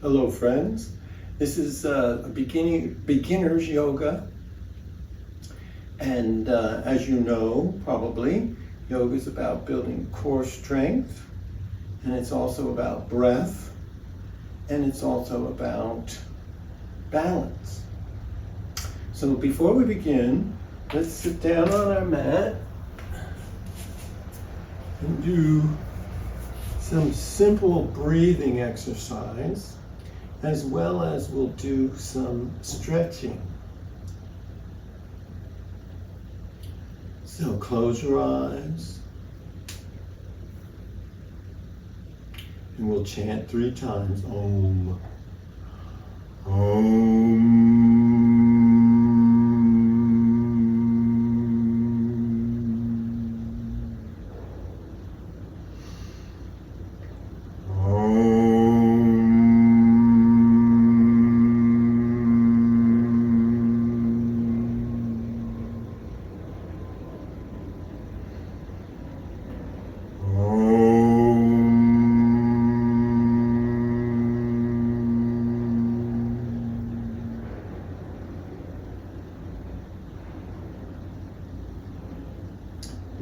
Hello friends, this is a beginner's yoga, and as you know probably, yoga is about building core strength, and it's also about breath, and it's also about balance. So before we begin, let's sit down on our mat and do some simple breathing exercise, as well as we'll do some stretching. So close your eyes, and we'll chant 3 times, Om. Om.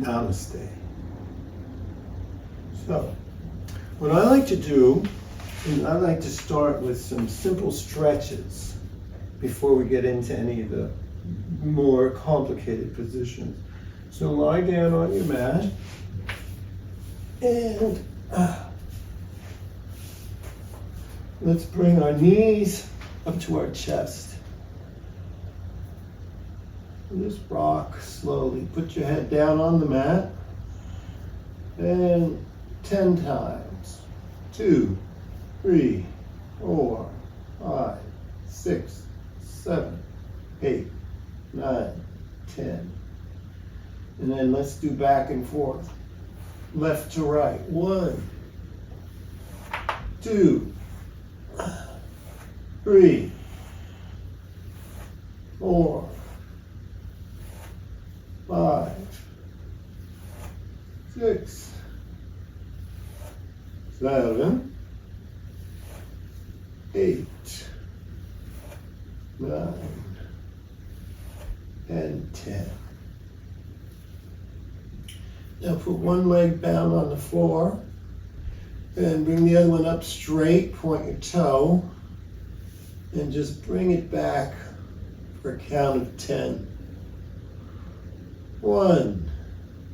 Namaste. So, what I like to do is I like to start with some simple stretches before we get into any of the more complicated positions. So lie down on your mat and let's bring our knees up to our chest. Just rock slowly. Put your head down on the mat. And 10 times. 2, 3, 4, 5, 6, 7, 8, 9, 10. And then let's do back and forth. Left to right. 1, 2, 3, 4, 5, 6, 7, 8, 9, and 10. Now put one leg down on the floor and bring the other one up straight, point your toe, and just bring it back for a count of 10. 1,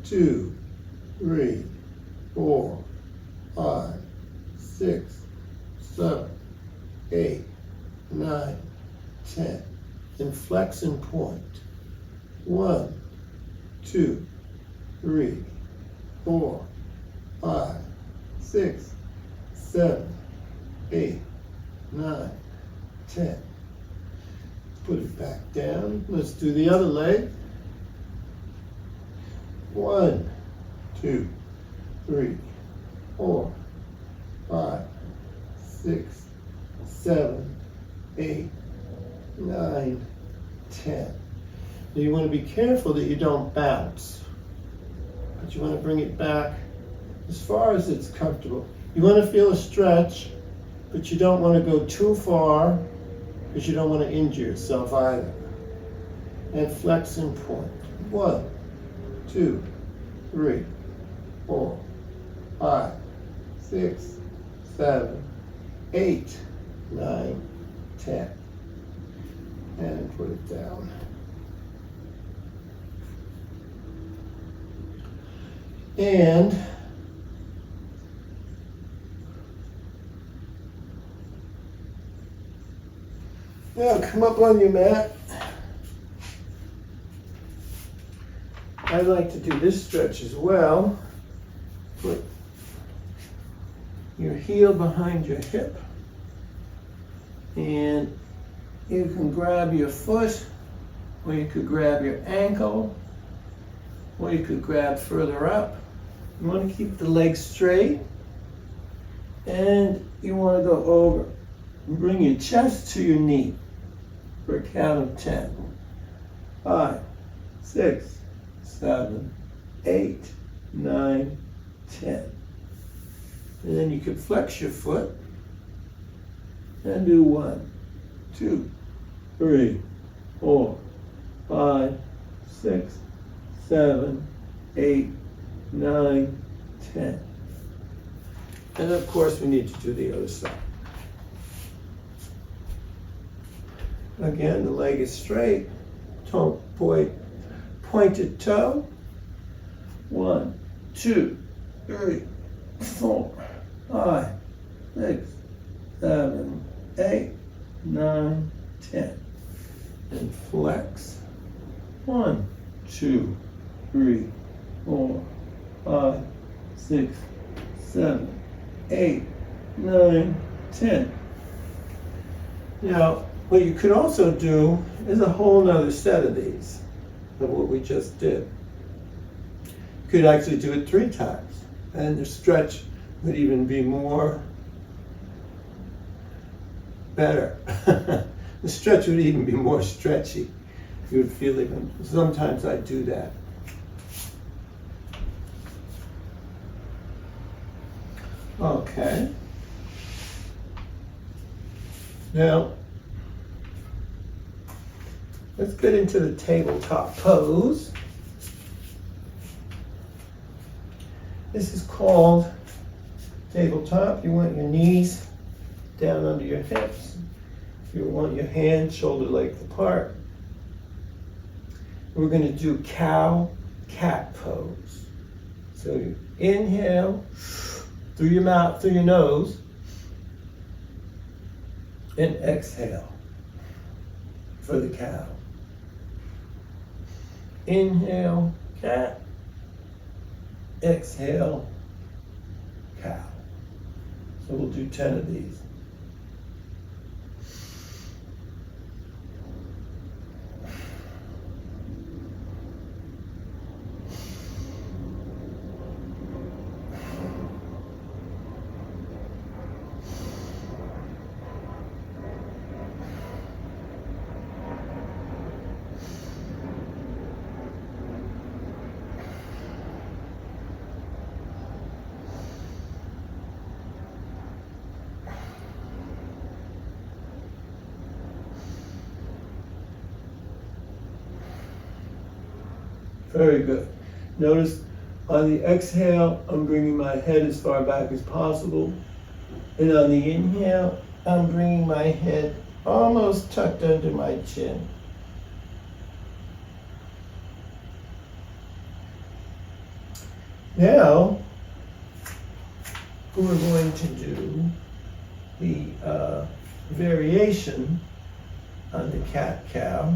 2, 3, 4, 5, 6, 7, 8, 9, 10. And flex and point. 1, 2, 3, 4, 5, 6, 7, 8, 9, 10. Put it back down. Let's do the other leg. 1, 2, 3, 4, 5, 6, 7, 8, 9, 10. Now you want to be careful that you don't bounce, but you want to bring it back as far as it's comfortable. You want to feel a stretch, but you don't want to go too far because you don't want to injure yourself either. And flex and point. 1, 2, 3, 4, 5, 6, 7, 8, 9, 10. And put it down. And now come up on your mat. I like to do this stretch as well. Put your heel behind your hip, and you can grab your foot, or you could grab your ankle, or you could grab further up. You want to keep the legs straight, and you want to go over and bring your chest to your knee for a count of 10. 5, 6, 7, 8, 9, 10. And then you can flex your foot And do 1, 2, 3, 4, 5, 6, 7, 8, 9, 10. And of course we need to do the other side. Again, the leg is straight, pointed toe. 1, 2, 3, 4, 5, 6, 7, 8, 9, 10. And flex. 1, 2, 3, 4, 5, 6, 7, 8, 9, 10. Now, what you could also do is a whole nother set of these, of what we just did. You could actually do it 3 times, and the stretch would even be better. The stretch would even be more stretchy. You would feel even, sometimes I do that. Okay. Now, let's get into the tabletop pose. This is called tabletop. You want your knees down under your hips. You want your hands shoulder length apart. We're going to do cow-cat pose. So you inhale through your mouth, through your nose, and exhale for the cow. Inhale, cat. Exhale, cow. So we'll do 10 of these. Very good. Notice on the exhale, I'm bringing my head as far back as possible. And on the inhale, I'm bringing my head almost tucked under my chin. Now, we're going to do the variation on the cat-cow,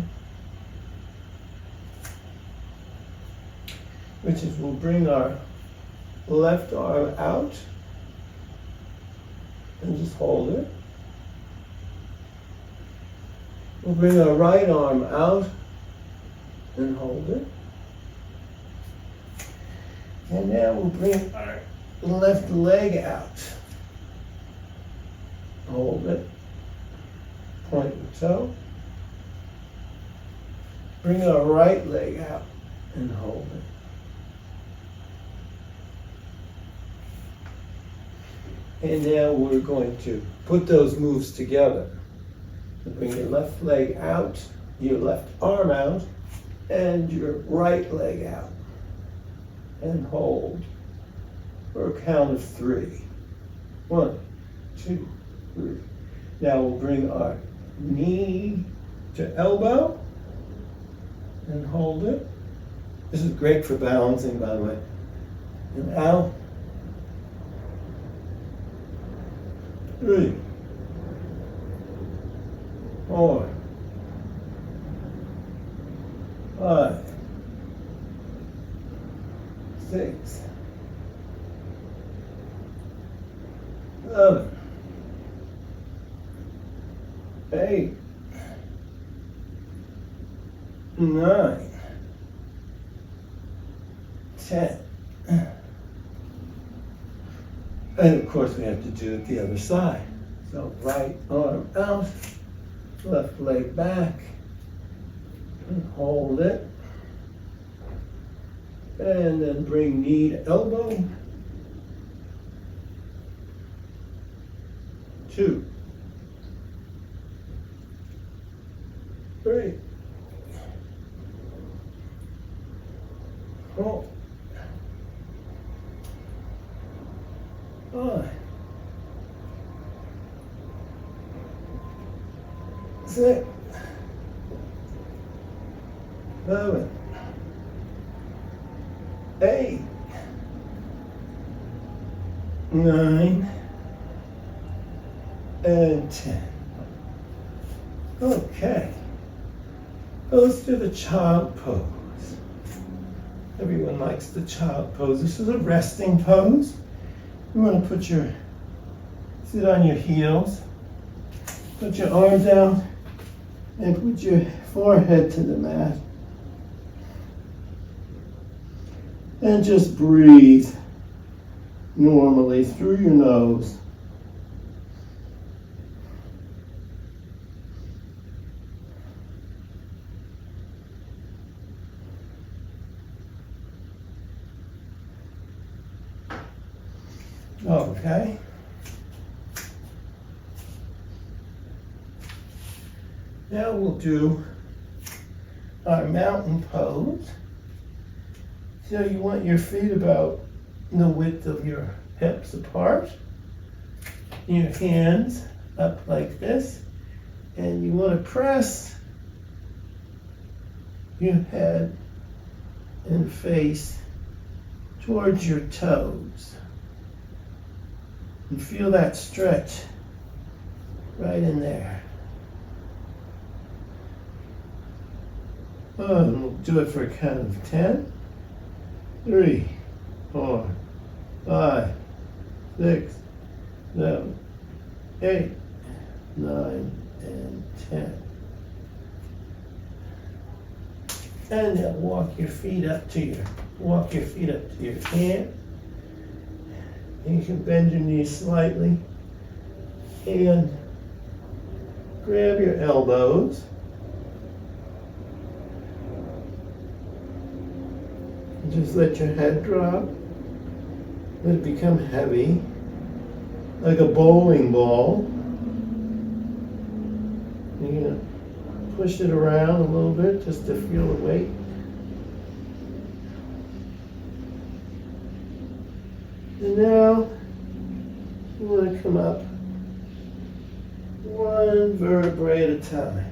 which is we'll bring our left arm out and just hold it. We'll bring our right arm out and hold it. And now we'll bring our left leg out. Hold it. Point the toe. Bring our right leg out and hold it. And now we're going to put those moves together. So bring your left leg out, your left arm out, and your right leg out. And hold for a count of 3. 1, 2, 3. Now we'll bring our knee to elbow and hold it. This is great for balancing, by the way. And out. 3, 4, 5, 6, 7, 8, 9, 10. And of course we have to do it the other side. So right arm out, left leg back, and hold it. And then bring knee to elbow. 2, 5, 6, 7, 8, 9, and 10. Okay. Well, let's do the child pose. Everyone likes the child pose. This is a resting pose. You want to sit on your heels, put your arms down, and put your forehead to the mat. And just breathe normally through your nose. Okay. Now we'll do our mountain pose. So you want your feet about the width of your hips apart. Your hands up like this. And you want to press your head and face towards your toes. And feel that stretch right in there. And we'll do it for a count of 10. 3, 4, 5, 6, 7, 8, 9, and 10. And now walk your feet up to your hand. You can bend your knees slightly and grab your elbows. And just let your head drop. Let it become heavy, like a bowling ball. You're going to push it around a little bit just to feel the weight. And now you want to come up one vertebrae at a time.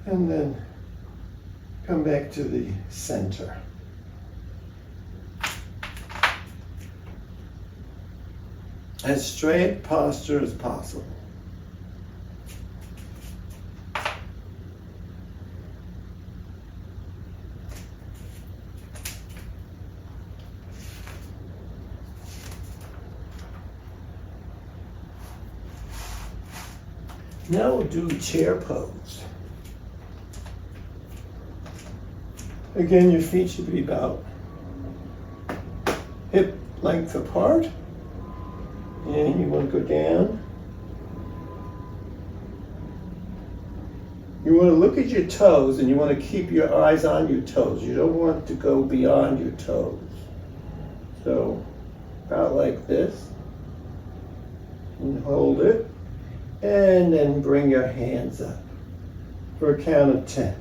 And then come back to the center. As straight posture as possible. Now we'll do chair pose. Again, your feet should be about hip length apart. And you want to go down. You want to look at your toes and you want to keep your eyes on your toes. You don't want to go beyond your toes. So, about like this. And hold it. And then bring your hands up for a count of 10.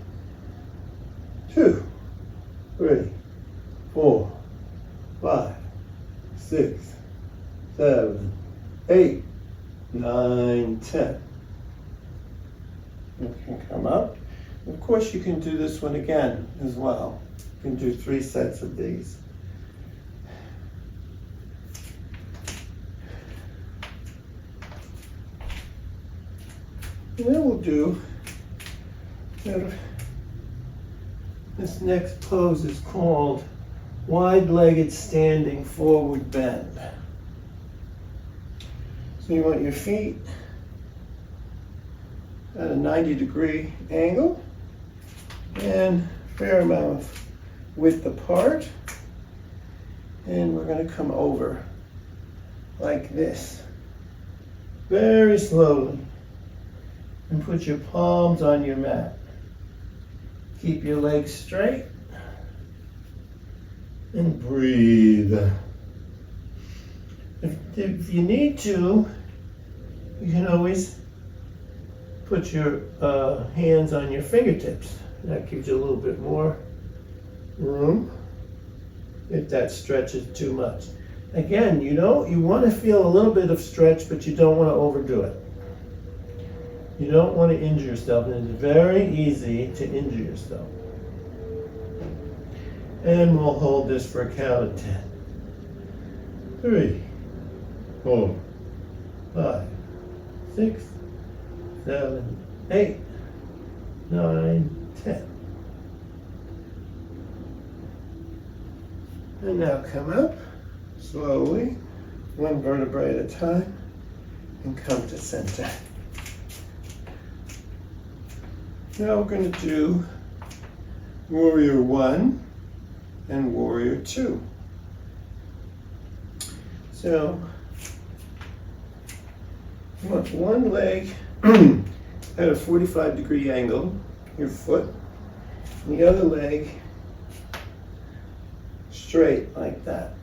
2, 3, 4, 5, 6, 7, 8, 9, 10. You can come up. Of course, you can do this one again as well. You can do 3 sets of these. And then we'll do, this next pose is called wide-legged standing forward bend. So you want your feet at a 90-degree angle and fair amount of width apart. And we're going to come over like this, very slowly. And put your palms on your mat. Keep your legs straight. And breathe. If you need to, you can always put your hands on your fingertips. That gives you a little bit more room if that stretches too much. Again, you want to feel a little bit of stretch, but you don't want to overdo it. You don't want to injure yourself, and it's very easy to injure yourself. And we'll hold this for a count of 10. 3, 4, 5, 6, 7, 8, 9, 10. And now come up slowly, one vertebrae at a time, and come to center. Now we're going to do Warrior 1 and Warrior 2. So, you want one leg at a 45-degree angle, your foot, and the other leg straight like that.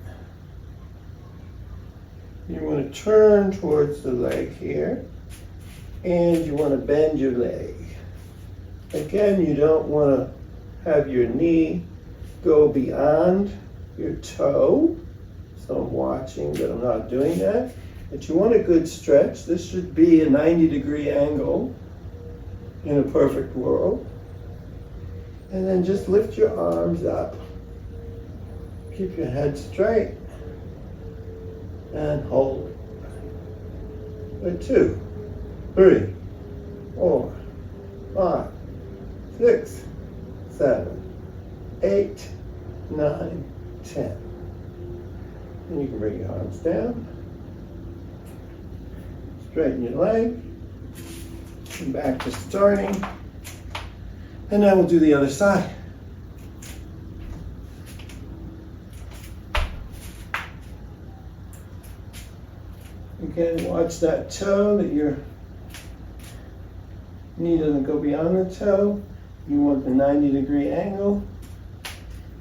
You want to turn towards the leg here, and you want to bend your leg. Again, you don't want to have your knee go beyond your toe. So I'm watching that I'm not doing that. But you want a good stretch. This should be a 90-degree angle in a perfect world. And then just lift your arms up. Keep your head straight. And hold it. 2, 3, 4, 5, 6, 7, 8, 9, 10. And you can bring your arms down. Straighten your leg. Come back to starting. And then we'll do the other side. Again, watch that toe, that your knee doesn't go beyond the toe. You want the 90-degree angle.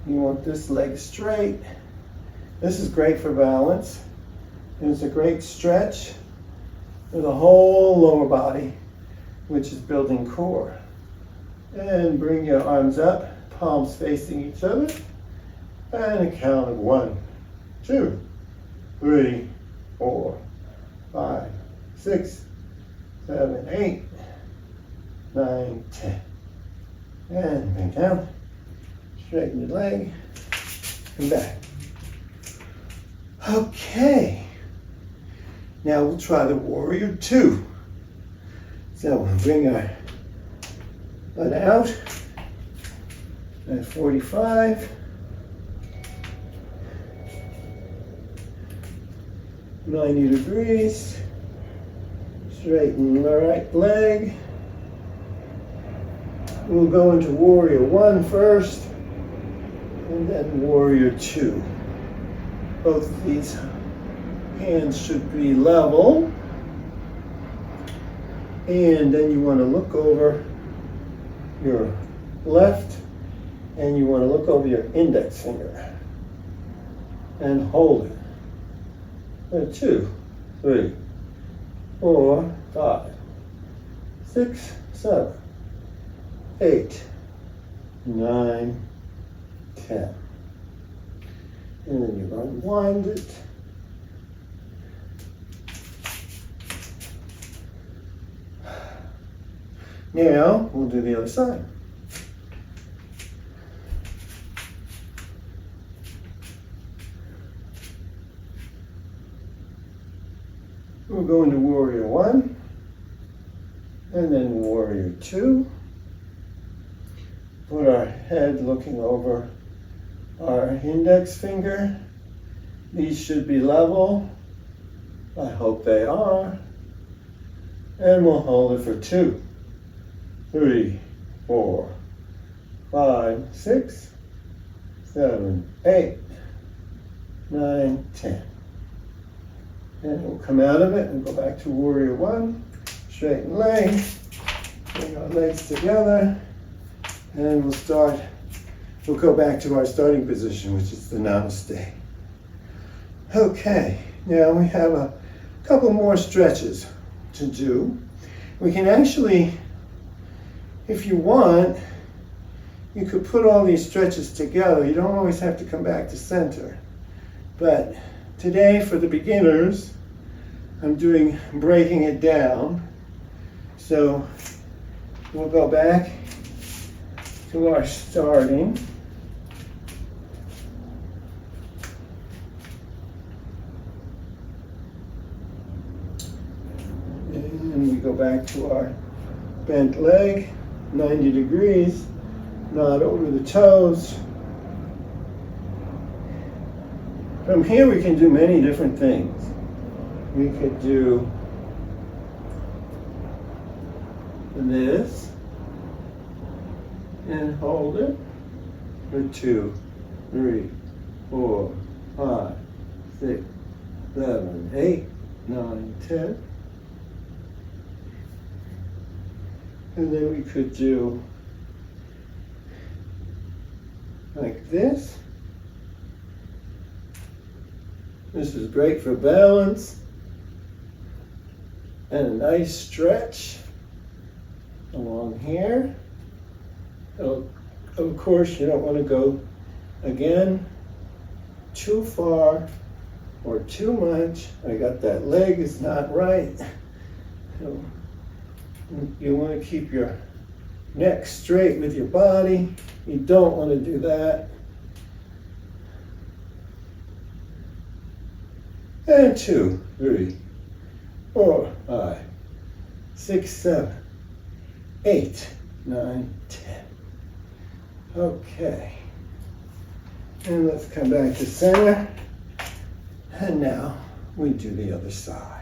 You want this leg straight. This is great for balance. It's a great stretch for the whole lower body, which is building core. And bring your arms up, palms facing each other. And a count of 1, 2, 3, 4, 5, 6, 7, 8, 9, 10. And bring down. Straighten your leg. And back. Okay. Now we'll try the Warrior 2. So we'll bring our butt out at 45. 90 degrees. Straighten the right leg. We'll go into Warrior 1 first, and then Warrior 2. Both of these hands should be level. And then you want to look over your left, and you want to look over your index finger. And hold it. 2, 3, 4, 5, 6, 7, 8, 9, 10. And then you unwind it. Now we'll do the other side. We'll go into Warrior 1, and then Warrior 2. Put our head looking over our index finger. These should be level. I hope they are. And we'll hold it for 2, 3, 4, 5, 6, 7, 8, 9, 10. And we'll come out of it and go back to Warrior 1. Straighten leg. Bring our legs together. And we'll go back to our starting position, which is the Namaste. Okay, now we have a couple more stretches to do. We can actually, if you want, you could put all these stretches together. You don't always have to come back to center. But today, for the beginners, I'm breaking it down. So we'll go back to our starting. And we go back to our bent leg, 90 degrees, not over the toes. From here we can do many different things. We could do this and hold it for 2, 3, 4, 5, 6, 7, 8, 9, 10. And then we could do like this. This is great for balance and a nice stretch along here. So, of course, you don't want to go, again, too far or too much. I got that leg is not right. So you want to keep your neck straight with your body. You don't want to do that. And 2, 3, 4, 5, 6, 7, 8, 9, 10. Okay. And let's come back to center. And now we do the other side.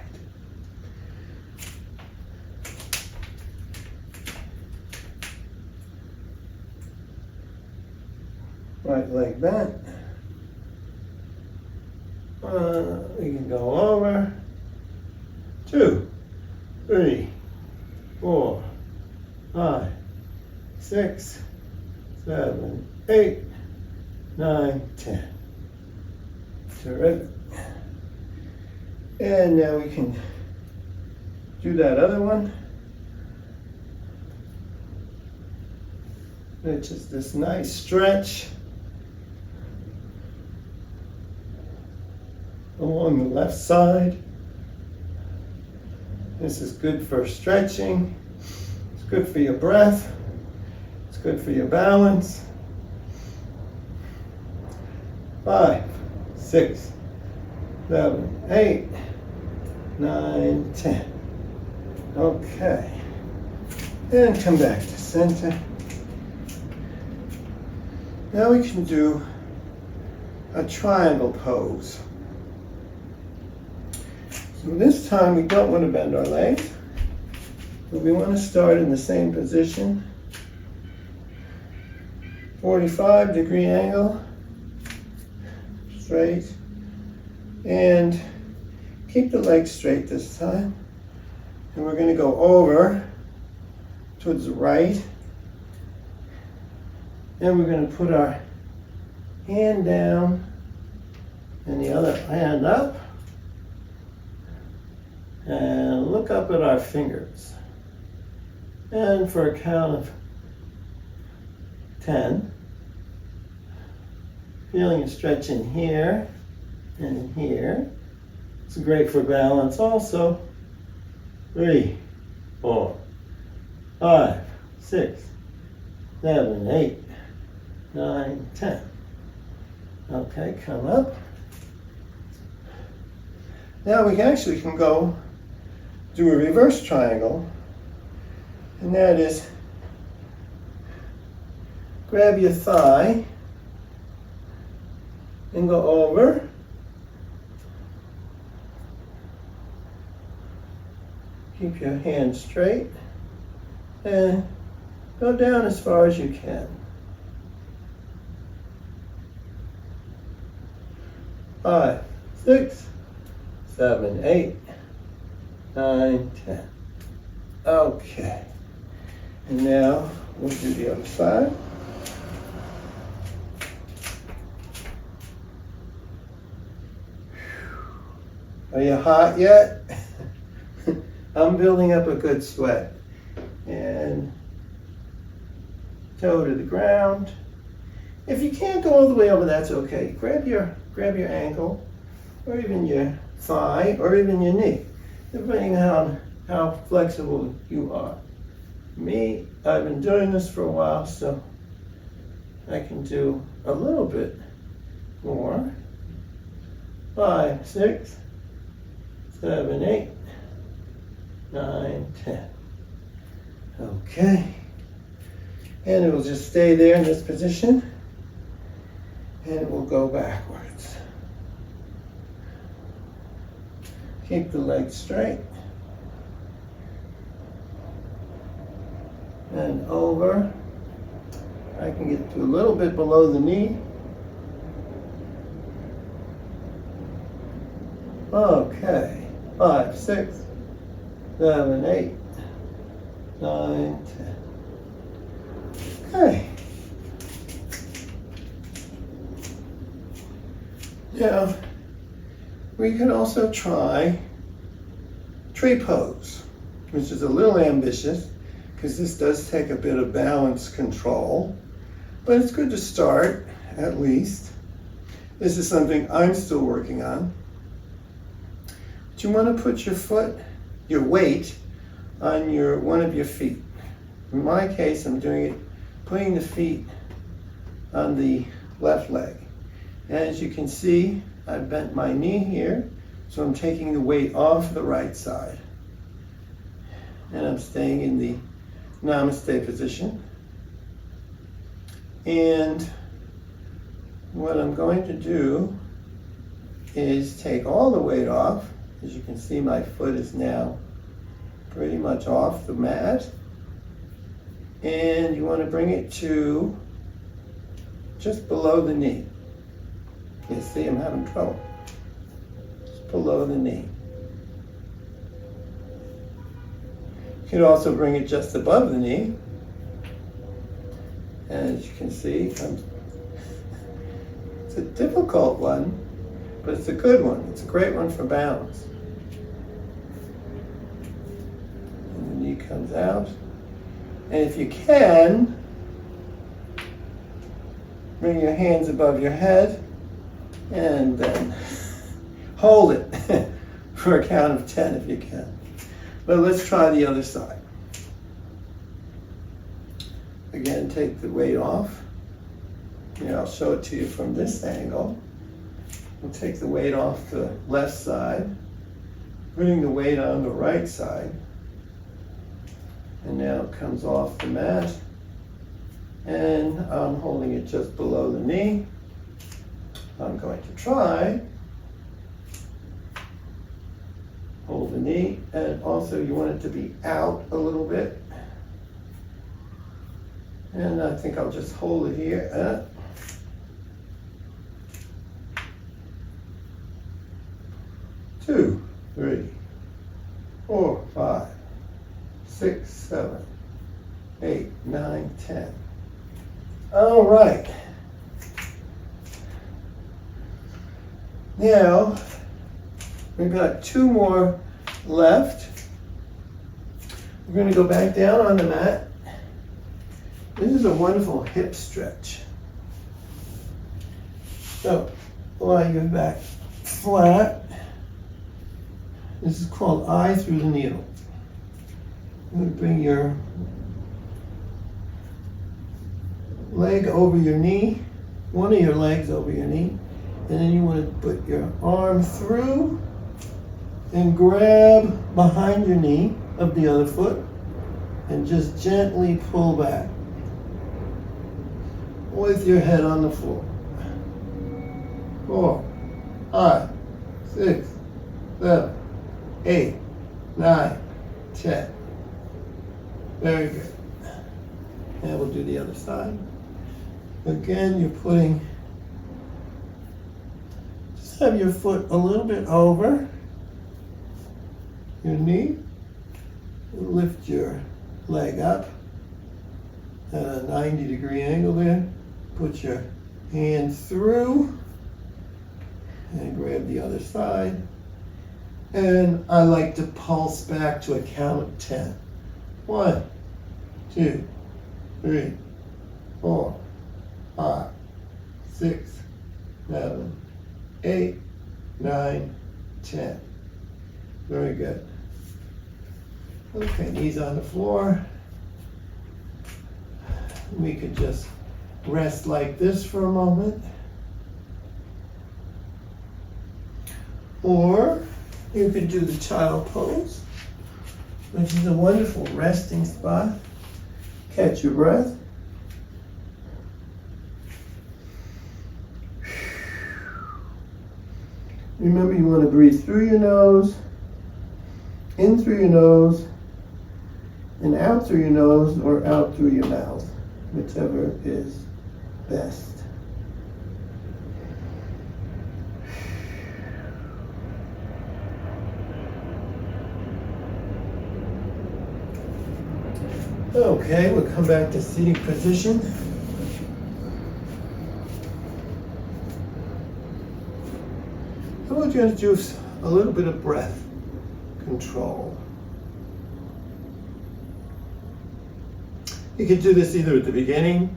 Right leg bent. We can go over. 2, 3, 4, 5, 6, 7, 8, 9, 10. Terrific. And now we can do that other one, which is this nice stretch along the left side. This is good for stretching. It's good for your breath. It's good for your balance. 5, 6, 7, 8, 9, 10. Okay. And come back to center. Now we can do a triangle pose. So this time we don't want to bend our legs, but we want to start in the same position. 45-degree angle, straight, and keep the legs straight this time. And we're going to go over towards the right, and we're going to put our hand down and the other hand up. And look up at our fingers. And for a count of 10, feeling a stretch in here and in here. It's great for balance also. 3, 4, 5, 6, 7, 8, 9, 10. Okay, come up. Now we actually can go do a reverse triangle, and that is grab your thigh and go over, keep your hand straight, and go down as far as you can. 5, 6, 7, 8, 9, 10. Okay. And now we'll do the other side. Are you hot yet? I'm building up a good sweat. And toe to the ground. If you can't go all the way over, that's okay. Grab your ankle, or even your thigh, or even your knee, depending on how flexible you are. Me, I've been doing this for a while, so I can do a little bit more. 5, 6, 7, 8, 9, 10. Okay. And it will just stay there in this position, and it will go backwards. Keep the legs straight. And over. I can get to a little bit below the knee. Okay. 5, 6, 7, 8, 9, 10. Okay. Now, we can also try tree pose, which is a little ambitious because this does take a bit of balance control, but it's good to start, at least. This is something I'm still working on. But you want to put your weight on one of your feet. In my case, I'm doing it, putting the feet on the left leg. And as you can see, I've bent my knee here, so I'm taking the weight off the right side. And I'm staying in the Namaste position. And what I'm going to do is take all the weight off. As you can see, my foot is now pretty much off the mat. And you want to bring it to just below the knee. You see, I'm having trouble. Just below the knee. You can also bring it just above the knee. And as you can see, it's a difficult one, but it's a good one. It's a great one for balance. And the knee comes out. And if you can, bring your hands above your head and then hold it for a count of 10 if you can. But let's try the other side. Again, take the weight off. Here, I'll show it to you from this angle. We'll take the weight off the left side, putting the weight on the right side. And now it comes off the mat. And I'm holding it just below the knee. I'm going to try. Hold the knee, and also you want it to be out a little bit. And I think I'll just hold it here. 2, 3, 4, 5, 6, 7, 8, 9, 10. All right. Now, we've got 2 more left. We're going to go back down on the mat. This is a wonderful hip stretch. So, lie your back flat. This is called eye through the needle. You're going to bring your leg over your knee, one of your legs over your knee, and then you want to put your arm through and grab behind your knee of the other foot and just gently pull back with your head on the floor. 4, 5, 6, 7, 8, 9, 10. Very good. And we'll do the other side. Again, you're putting, just have your foot a little bit over your knee. Lift your leg up at a 90-degree angle there. Put your hand through and grab the other side And I like to pulse back to a count of 10. 1, 2, 3, 4, 5, 6, 7, 8, 9, 10. Very good. Okay, knees on the floor. We could just rest like this for a moment. Or you could do the child pose, which is a wonderful resting spot. Catch your breath. Remember, you want to breathe through your nose, in through your nose, and out through your nose or out through your mouth, whichever is best. Okay, we'll come back to seating position. I want you to do a little bit of breath control. You can do this either at the beginning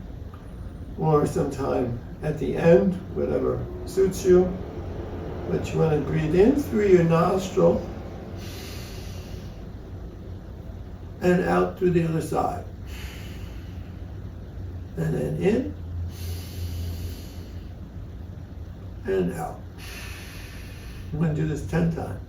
or sometime at the end, whatever suits you. But you want to breathe in through your nostril and out through the other side. And then in and out. I'm going to do this 10 times.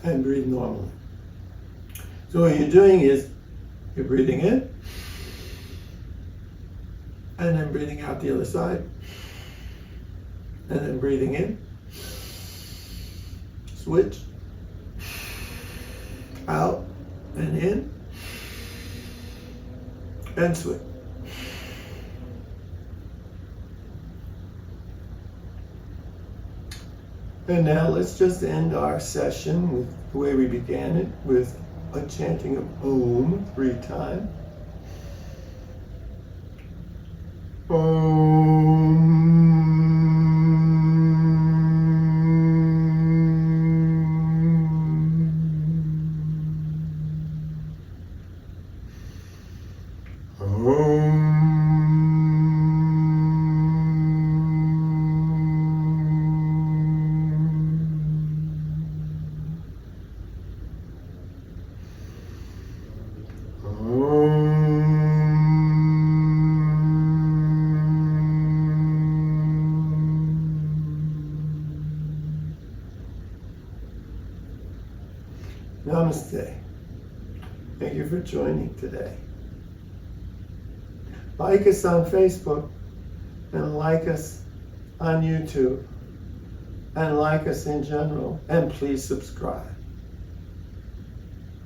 And breathe normally. So what you're doing is you're breathing in and then breathing out the other side and then breathing in, switch, out and in and switch. And now let's just end our session with the way we began it, with a chanting of Om 3 times. Namaste. Thank you for joining today. Like us on Facebook and like us on YouTube and like us in general, and please subscribe.